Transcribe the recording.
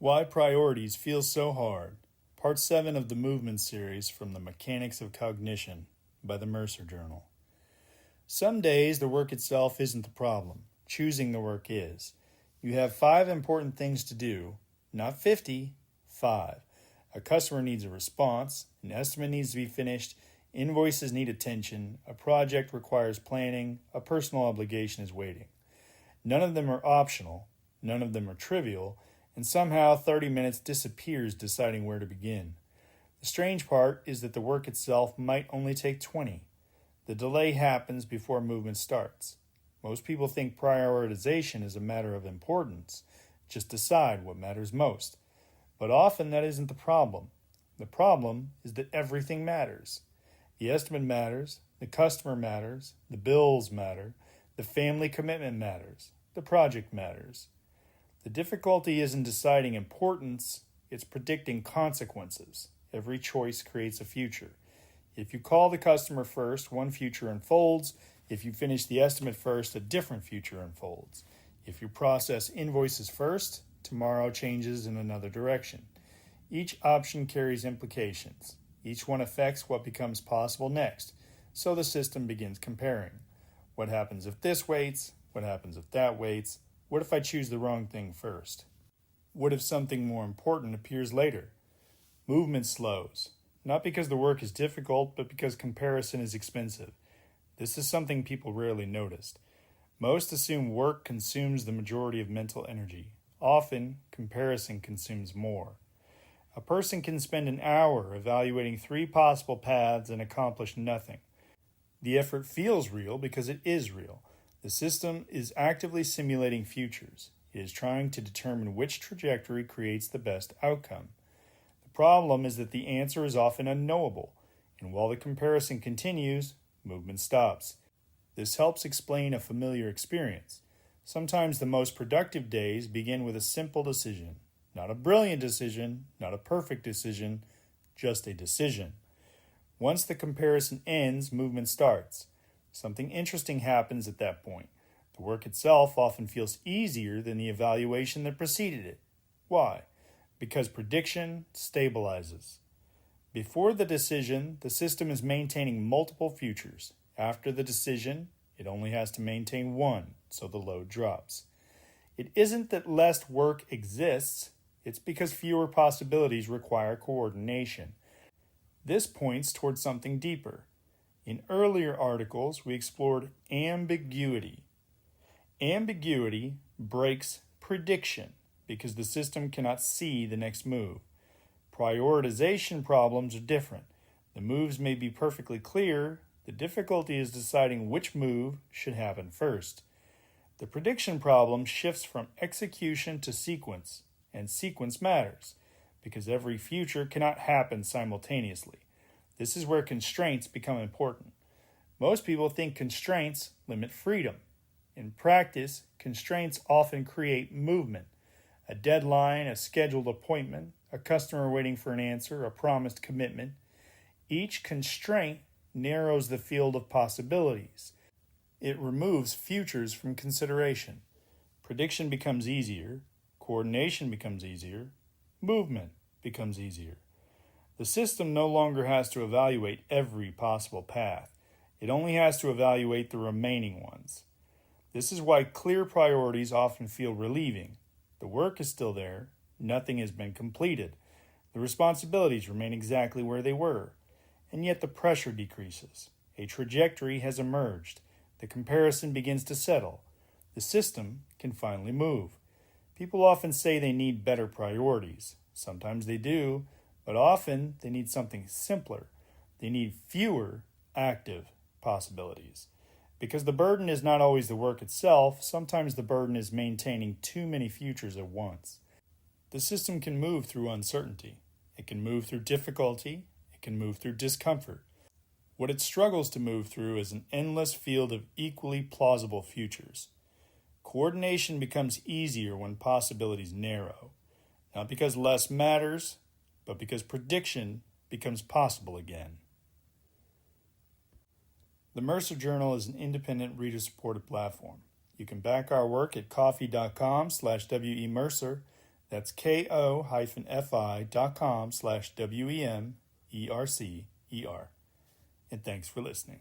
Why Priorities Feel So Hard, Part 7 of the Movement series from the Mechanics of Cognition by the Mercer Journal. Some days the work itself isn't the problem. Choosing the work is. You have 5 important things to do, not 50, 5. A customer needs a response, an estimate needs to be finished, invoices need attention, a project requires planning, a personal obligation is waiting. None of them are optional, none of them are trivial, and somehow 30 minutes disappears deciding where to begin. The strange part is that the work itself might only take 20. The delay happens before movement starts. Most people think prioritization is a matter of importance. Just decide what matters most. But often that isn't the problem. The problem is that everything matters. The estimate matters, the customer matters, the bills matter, the family commitment matters, the project matters. The difficulty isn't deciding importance, it's predicting consequences. Every choice creates a future. If you call the customer first, one future unfolds. If you finish the estimate first, a different future unfolds. If you process invoices first, tomorrow changes in another direction. Each option carries implications. Each one affects what becomes possible next. So the system begins comparing. What happens if this waits? What happens if that waits? What if I choose the wrong thing first? What if something more important appears later? Movement slows, not because the work is difficult, but because comparison is expensive. This is something people rarely notice. Most assume work consumes the majority of mental energy. Often, comparison consumes more. A person can spend an hour evaluating 3 possible paths and accomplish nothing. The effort feels real because it is real. The system is actively simulating futures. It is trying to determine which trajectory creates the best outcome. The problem is that the answer is often unknowable, and while the comparison continues, movement stops. This helps explain a familiar experience. Sometimes the most productive days begin with a simple decision. Not a brilliant decision, not a perfect decision, just a decision. Once the comparison ends, movement starts. Something interesting happens at that point. The work itself often feels easier than the evaluation that preceded it. Why? Because prediction stabilizes. Before the decision, the system is maintaining multiple futures. After the decision, it only has to maintain one, so the load drops. It isn't that less work exists, it's because fewer possibilities require coordination. This points towards something deeper. In earlier articles, we explored ambiguity. Ambiguity breaks prediction because the system cannot see the next move. Prioritization problems are different. The moves may be perfectly clear. The difficulty is deciding which move should happen first. The prediction problem shifts from execution to sequence, and sequence matters because every future cannot happen simultaneously. This is where constraints become important. Most people think constraints limit freedom. In practice, constraints often create movement. A deadline, a scheduled appointment, a customer waiting for an answer, a promised commitment. Each constraint narrows the field of possibilities. It removes futures from consideration. Prediction becomes easier, coordination becomes easier, movement becomes easier. The system no longer has to evaluate every possible path. It only has to evaluate the remaining ones. This is why clear priorities often feel relieving. The work is still there. Nothing has been completed. The responsibilities remain exactly where they were. And yet the pressure decreases. A trajectory has emerged. The comparison begins to settle. The system can finally move. People often say they need better priorities. Sometimes they do. But often, they need something simpler. They need fewer active possibilities. Because the burden is not always the work itself, sometimes the burden is maintaining too many futures at once. The system can move through uncertainty. It can move through difficulty. It can move through discomfort. What it struggles to move through is an endless field of equally plausible futures. Coordination becomes easier when possibilities narrow. Not because less matters, but because prediction becomes possible again. The Mercer Journal is an independent reader-supported platform. You can back our work at coffee.com/wemercer. That's ko-fi.com/WEMERCER. And thanks for listening.